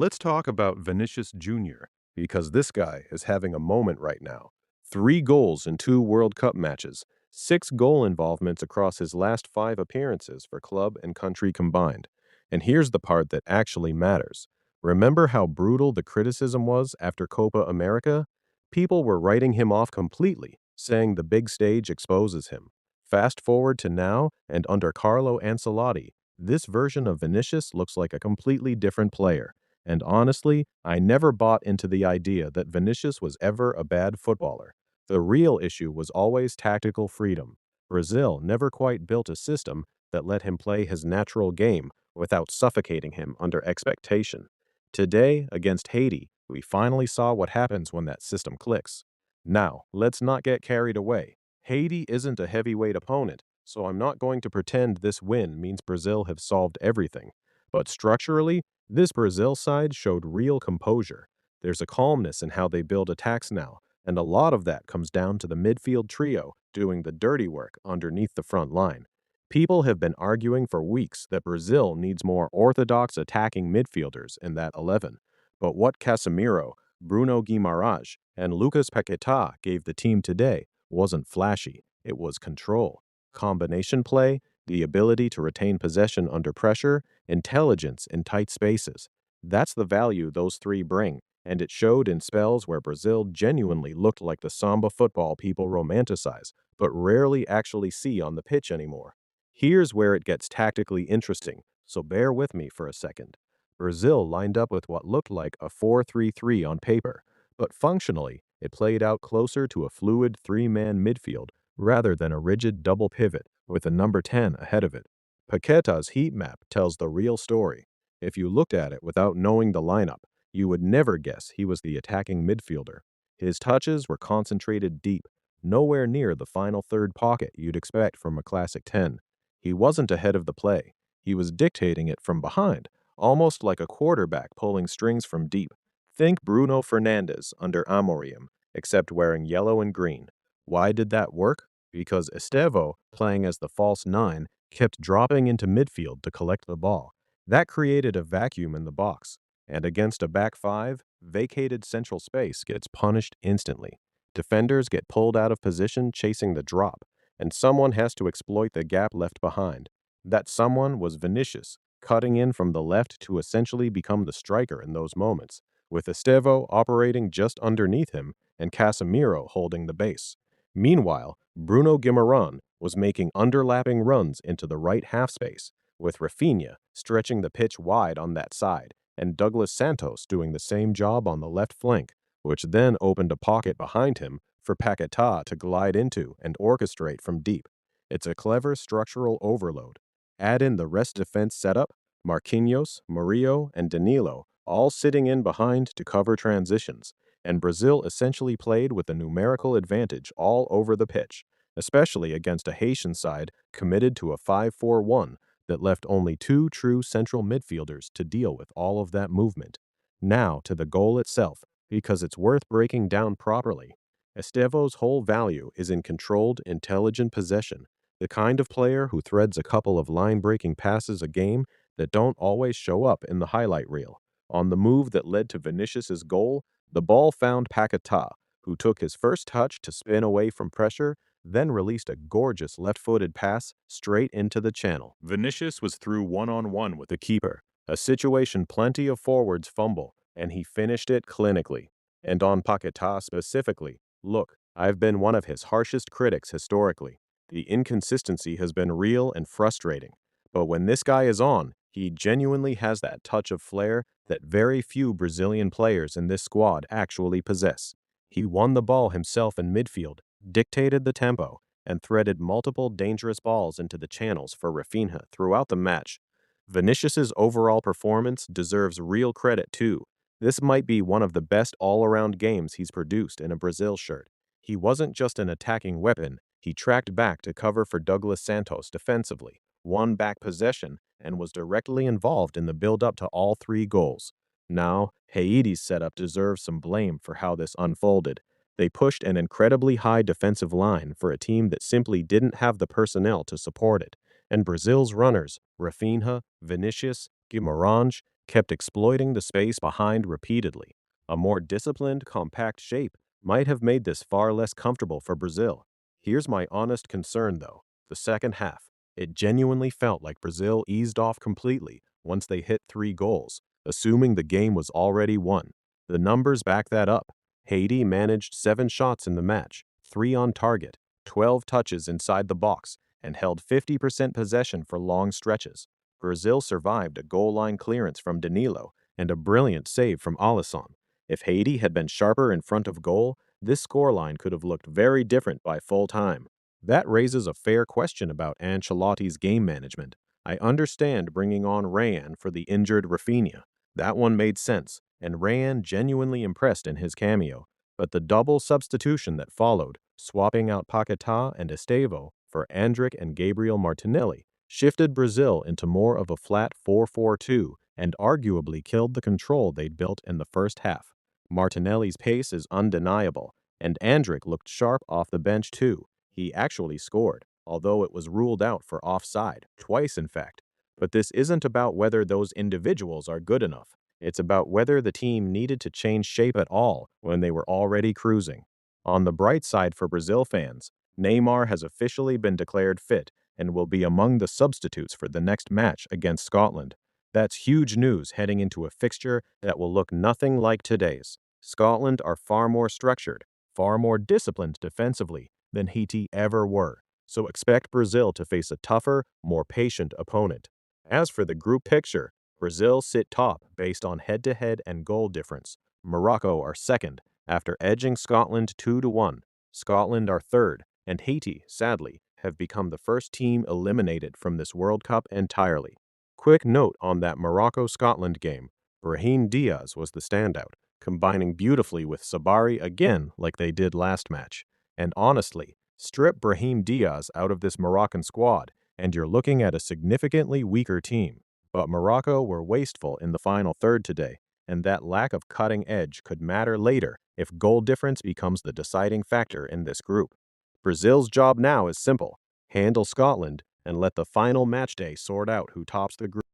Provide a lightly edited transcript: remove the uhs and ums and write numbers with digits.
Let's talk about Vinicius Jr., because this guy is having a moment right now. 3 goals in 2 World Cup matches, 6 goal involvements across his last 5 appearances for club and country combined. And here's the part that actually matters. Remember how brutal the criticism was after Copa America? People were writing him off completely, saying the big stage exposes him. Fast forward to now, and under Carlo Ancelotti, this version of Vinicius looks like a completely different player. And honestly, I never bought into the idea that Vinicius was ever a bad footballer. The real issue was always tactical freedom. Brazil never quite built a system that let him play his natural game without suffocating him under expectation. Today, against Haiti, we finally saw what happens when that system clicks. Now, let's not get carried away. Haiti isn't a heavyweight opponent, so I'm not going to pretend this win means Brazil have solved everything. But structurally, this Brazil side showed real composure. There's a calmness in how they build attacks now, and a lot of that comes down to the midfield trio doing the dirty work underneath the front line. People have been arguing for weeks that Brazil needs more orthodox attacking midfielders in that 11. But what Casemiro, Bruno Guimaraes, and Lucas Paquetá gave the team today wasn't flashy. It was control, combination play, the ability to retain possession under pressure, intelligence in tight spaces. That's the value those three bring, and it showed in spells where Brazil genuinely looked like the samba football people romanticize, but rarely actually see on the pitch anymore. Here's where it gets tactically interesting, so bear with me for a second. Brazil lined up with what looked like a 4-3-3 on paper, but functionally, it played out closer to a fluid 3-man midfield rather than a rigid double pivot with a number 10 ahead of it. Paqueta's heat map tells the real story. If you looked at it without knowing the lineup, you would never guess he was the attacking midfielder. His touches were concentrated deep, nowhere near the final third pocket you'd expect from a classic 10. He wasn't ahead of the play. He was dictating it from behind, almost like a quarterback pulling strings from deep. Think Bruno Fernandes under Amorim, except wearing yellow and green. Why did that work? Because Estevo, playing as the false 9, kept dropping into midfield to collect the ball. That created a vacuum in the box, and against a back 5, vacated central space gets punished instantly. Defenders get pulled out of position chasing the drop, and someone has to exploit the gap left behind. That someone was Vinicius, cutting in from the left to essentially become the striker in those moments, with Estevo operating just underneath him and Casemiro holding the base. Meanwhile, Bruno Guimaraes was making underlapping runs into the right half space, with Rafinha stretching the pitch wide on that side, and Douglas Santos doing the same job on the left flank, which then opened a pocket behind him for Paquetá to glide into and orchestrate from deep. It's a clever structural overload. Add in the rest defense setup, Marquinhos, Murillo, and Danilo all sitting in behind to cover transitions, and Brazil essentially played with a numerical advantage all over the pitch, especially against a Haitian side committed to a 5-4-1 that left only 2 true central midfielders to deal with all of that movement. Now to the goal itself, because it's worth breaking down properly. Estevo's whole value is in controlled, intelligent possession, the kind of player who threads a couple of line-breaking passes a game that don't always show up in the highlight reel. On the move that led to Vinicius's goal, the ball found Paquetá, who took his first touch to spin away from pressure, then released a gorgeous left-footed pass straight into the channel. Vinicius was through one-on-one with the keeper, a situation plenty of forwards fumble, and he finished it clinically. And on Paquetá specifically, look, I've been one of his harshest critics historically. The inconsistency has been real and frustrating. But when this guy is on, he genuinely has that touch of flair that very few Brazilian players in this squad actually possess. He won the ball himself in midfield, dictated the tempo, and threaded multiple dangerous balls into the channels for Rafinha throughout the match. Vinicius's overall performance deserves real credit too. This might be one of the best all-around games he's produced in a Brazil shirt. He wasn't just an attacking weapon, he tracked back to cover for Douglas Santos defensively, won back possession, and was directly involved in the build-up to all 3 goals. Now, Haiti's setup deserves some blame for how this unfolded. They pushed an incredibly high defensive line for a team that simply didn't have the personnel to support it, and Brazil's runners, Rafinha, Vinicius, Guimarães, kept exploiting the space behind repeatedly. A more disciplined, compact shape might have made this far less comfortable for Brazil. Here's my honest concern, though. The second half. It genuinely felt like Brazil eased off completely once they hit 3 goals, assuming the game was already won. The numbers back that up. Haiti managed 7 shots in the match, 3 on target, 12 touches inside the box, and held 50% possession for long stretches. Brazil survived a goal line clearance from Danilo and a brilliant save from Alisson. If Haiti had been sharper in front of goal, this scoreline could have looked very different by full time. That raises a fair question about Ancelotti's game management. I understand bringing on Rayan for the injured Rafinha. That one made sense, and Rayan genuinely impressed in his cameo. But the double substitution that followed, swapping out Paquetá and Estevao for Andrick and Gabriel Martinelli, shifted Brazil into more of a flat 4-4-2 and arguably killed the control they'd built in the first half. Martinelli's pace is undeniable, and Andrick looked sharp off the bench too. He actually scored, although it was ruled out for offside, twice in fact. But this isn't about whether those individuals are good enough. It's about whether the team needed to change shape at all when they were already cruising. On the bright side for Brazil fans, Neymar has officially been declared fit and will be among the substitutes for the next match against Scotland. That's huge news heading into a fixture that will look nothing like today's. Scotland are far more structured, far more disciplined defensively than Haiti ever were, so expect Brazil to face a tougher, more patient opponent. As for the group picture, Brazil sit top based on head-to-head and goal difference. Morocco are second after edging Scotland 2-1. Scotland are third, and Haiti, sadly, have become the first team eliminated from this World Cup entirely. Quick note on that Morocco-Scotland game. Brahim Diaz was the standout, combining beautifully with Sabari again like they did last match. And honestly, strip Brahim Diaz out of this Moroccan squad, and you're looking at a significantly weaker team. But Morocco were wasteful in the final third today, and that lack of cutting edge could matter later if goal difference becomes the deciding factor in this group. Brazil's job now is simple: handle Scotland and let the final matchday sort out who tops the group.